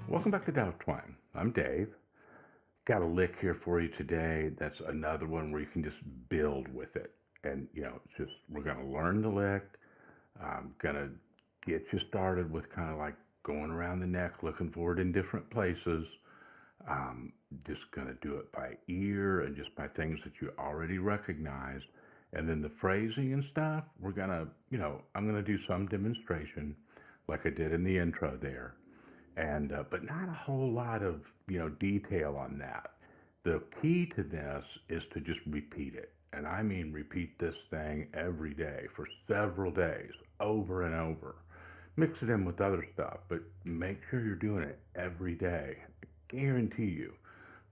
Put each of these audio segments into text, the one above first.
Welcome back to Dow Twang. I'm Dave. Got a lick here for you today. That's another one where you can just build with it. And, it's just, we're going to learn the lick. I'm going to get you started with kind of like going around the neck, looking for it in different places. Just going to do it by ear and just by things that you already recognize. And then the phrasing and stuff, we're going to, I'm going to do some demonstration like I did in the intro there. And but not a whole lot of detail on that. The key to this is to just repeat it, and I mean repeat this thing every day for several days, over and over. Mix it in with other stuff, but make sure you're doing it every day. I guarantee you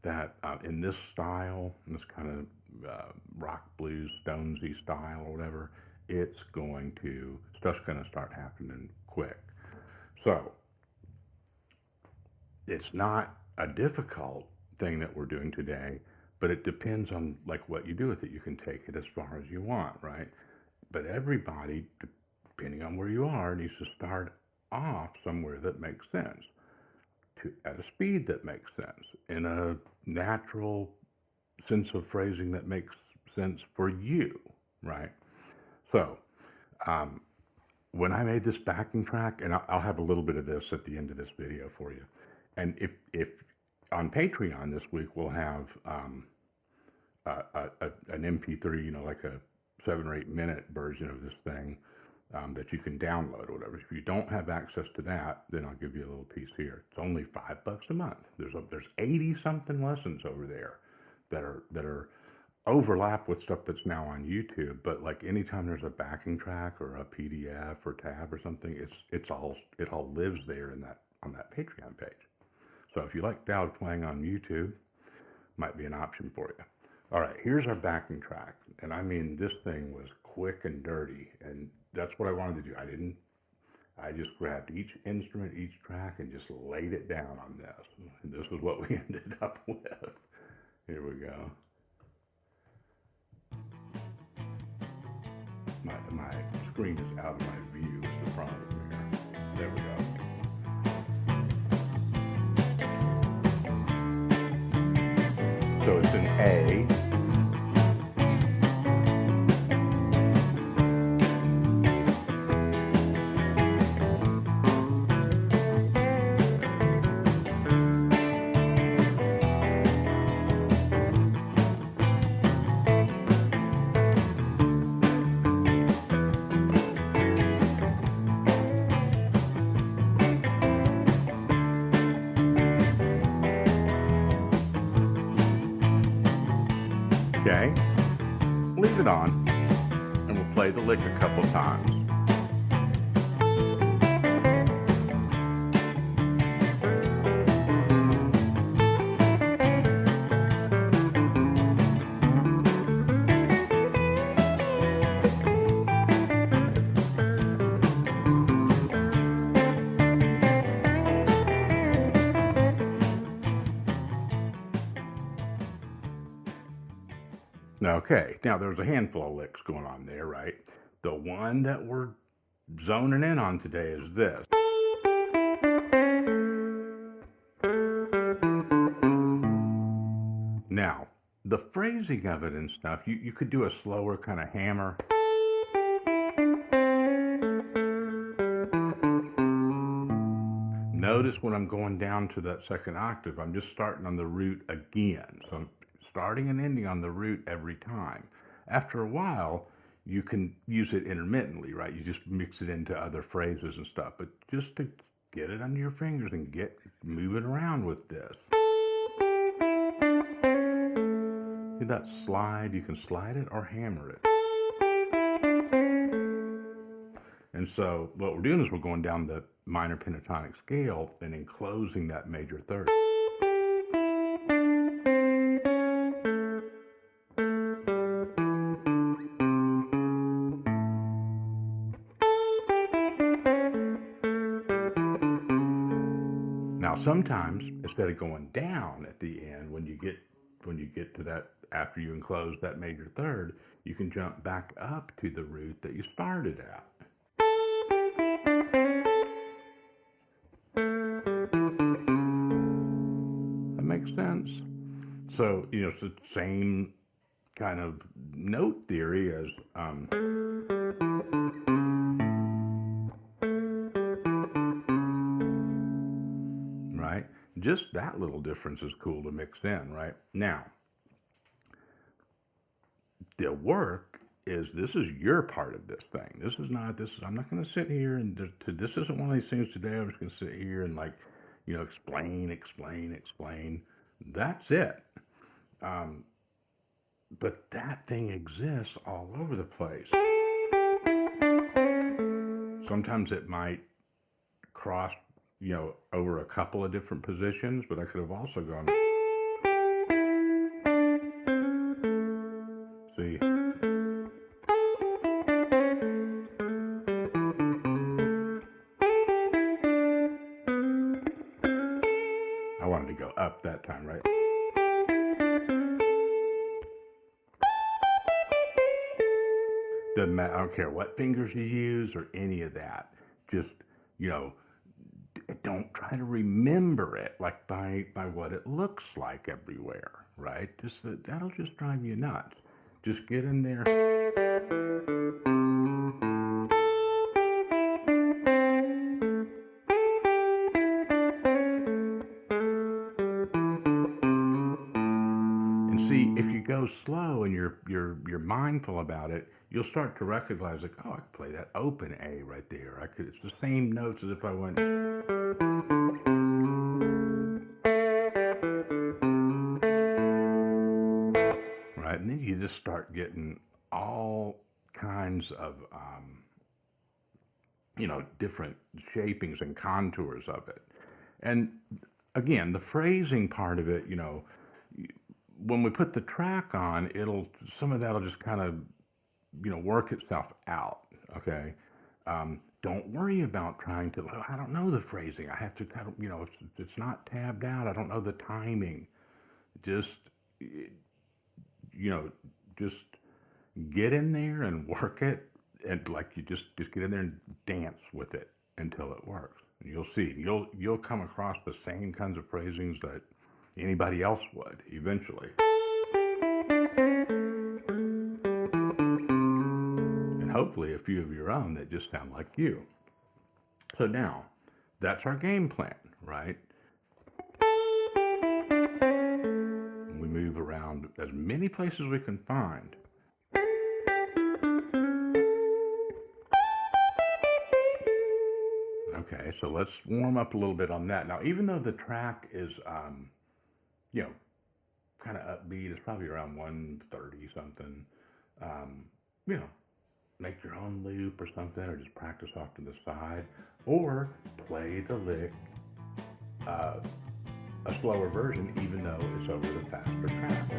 that in this style, this kind of rock blues, Stonesy style or whatever, stuff's going to start happening quick. So it's not a difficult thing that we're doing today, but it depends on like what you do with it. You can take it as far as you want, right? But everybody, depending on where you are, needs to start off somewhere that makes sense, at a speed that makes sense, in a natural sense of phrasing that makes sense for you, right? So when I made this backing track, and I'll have a little bit of this at the end of this video for you. And if on Patreon this week we'll have an MP3, like a 7 or 8 minute version of this thing that you can download or whatever. If you don't have access to that, then I'll give you a little piece here. It's only $5 a month. There's 80 something lessons over there that are overlap with stuff that's now on YouTube. But like anytime there's a backing track or a PDF or tab or something, it all lives there on that Patreon page. So if you like Dow Twang on YouTube, might be an option for you. All right, here's our backing track. And I mean, this thing was quick and dirty, and that's what I wanted to do. I just grabbed each instrument, each track, and just laid it down on this. And this is what we ended up with. Here we go. My screen is out of my view is the problem here. There we go. So it's an A. Okay, leave it on, and we'll play the lick a couple times. Okay, now there's a handful of licks going on there, right? The one that we're zoning in on today is this. Now, the phrasing of it and stuff, you could do a slower kind of hammer. Notice when I'm going down to that second octave, I'm just starting on the root again. So I'm starting and ending on the root every time. After a while, you can use it intermittently, right? You just mix it into other phrases and stuff. But just to get it under your fingers and get moving around with this. See that slide? You can slide it or hammer it. And so what we're doing is we're going down the minor pentatonic scale and enclosing that major third. Now sometimes instead of going down at the end when you get to that, after you enclose that major third, you can jump back up to the root that you started at. makes sense? So, it's the same kind of note theory as, right? Just that little difference is cool to mix in, right? Now, the work is, this is your part of this thing. I'm not going to sit here and this isn't one of these things today. I'm just going to sit here and explain. That's it. But that thing exists all over the place. Sometimes it might cross, over a couple of different positions, but I could have also gone, see, I wanted to go up that time, right? I don't care what fingers you use or any of that. Just, don't try to remember it like by what it looks like everywhere, right? That'll just drive you nuts. Just get in there. And see, if you go slow and you're mindful about it, you'll start to recognize, like, oh, I could play that open A right there. It's the same notes as if I went. Right, and then you just start getting all kinds of, different shapings and contours of it. And again, the phrasing part of it, when we put the track on, some of that'll just kind of, work itself out. Okay. Don't worry about trying to, I don't know the phrasing. I have to kind of, it's not tabbed out. I don't know the timing. Just, just get in there and work it. And you just get in there and dance with it until it works. And you'll see, you'll come across the same kinds of phrasings that anybody else would eventually. And hopefully a few of your own that just sound like you. So now, that's our game plan, right? We move around as many places we can find. Okay, so let's warm up a little bit on that. Now, even though the track is, kind of upbeat, it's probably around 130 something. Make your own loop or something, or just practice off to the side, or play the lick, a slower version, even though it's over the faster track.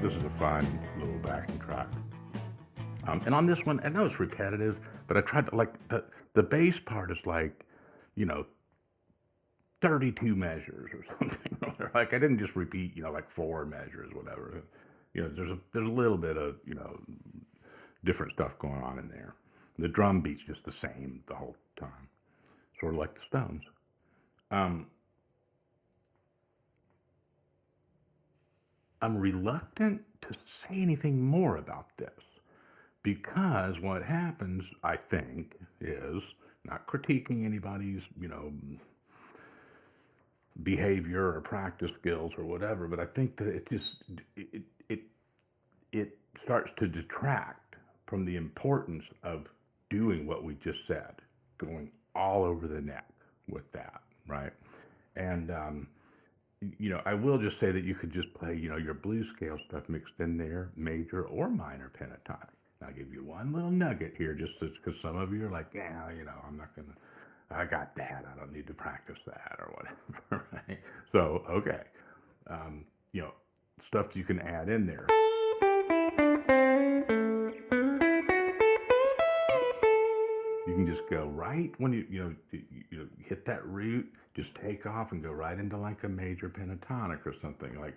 This is a fun little backing track. And on this one, I know it's repetitive, but I tried to, the bass part is 32 measures or something. I didn't just repeat, 4 measures, whatever. There's a little bit of, different stuff going on in there. The drum beat's just the same the whole time. Sort of like the Stones. I'm reluctant to say anything more about this because what happens, I think, is not critiquing anybody's, behavior or practice skills or whatever, but I think that it starts to detract from the importance of doing what we just said, going all over the neck with that, right? And I will just say that you could just play, your blues scale stuff mixed in there, major or minor pentatonic. And I'll give you one little nugget here, just because some of you are like, yeah, I'm not gonna. I got that. I don't need to practice that or whatever, right? So, okay, um, you know, stuff that you can add in there. You can just go right when you hit that root, just take off and go right into like a major pentatonic or something like.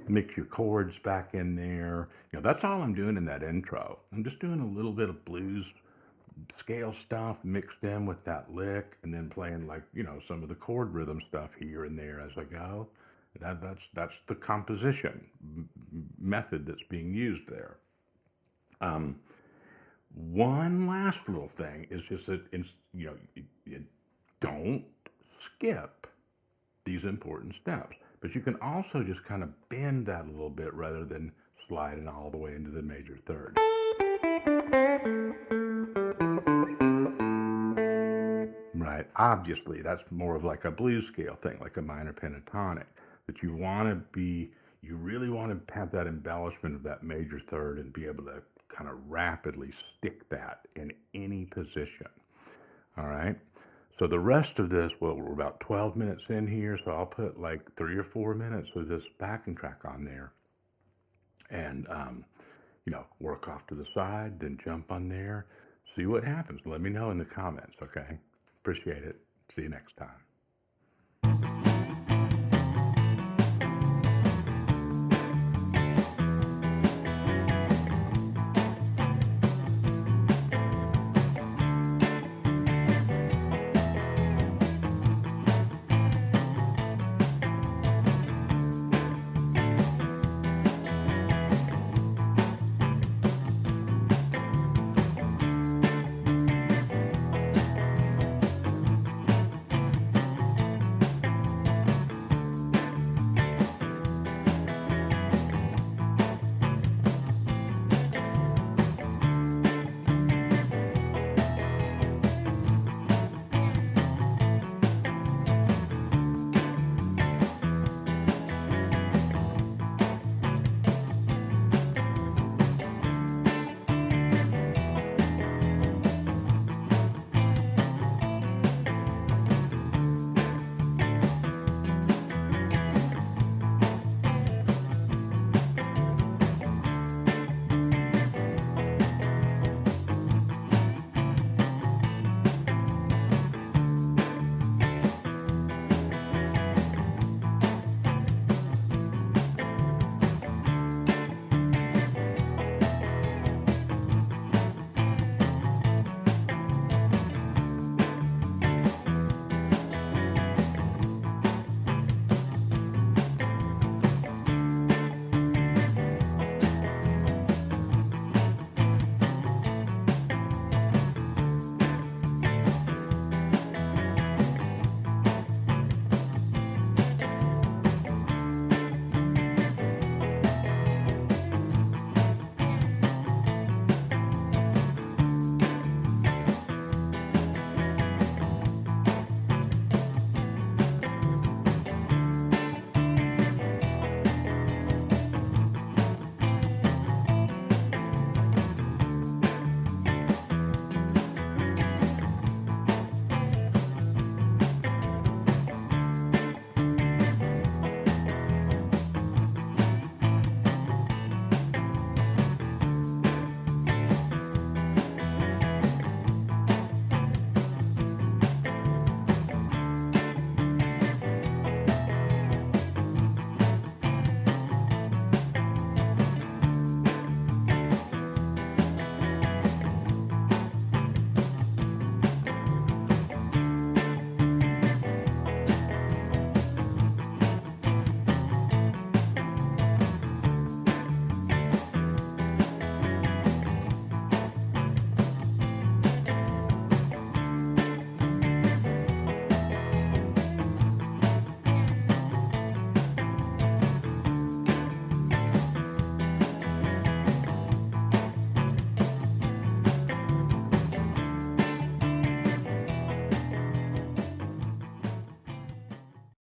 Mix your chords back in there. That's all I'm doing in that intro. I'm just doing a little bit of blues scale stuff mixed in with that lick, and then playing like some of the chord rhythm stuff here and there as I go. That's the composition method that's being used there. One last little thing is just that you don't skip these important steps, but you can also just kind of bend that a little bit rather than sliding all the way into the major third. Right. Obviously, that's more of like a blues scale thing, like a minor pentatonic. But you really want to have that embellishment of that major third and be able to kind of rapidly stick that in any position. All right. So the rest of this, well, we're about 12 minutes in here, so I'll put like 3 or 4 minutes of this backing track on there and, work off to the side, then jump on there, see what happens. Let me know in the comments, okay? Appreciate it. See you next time.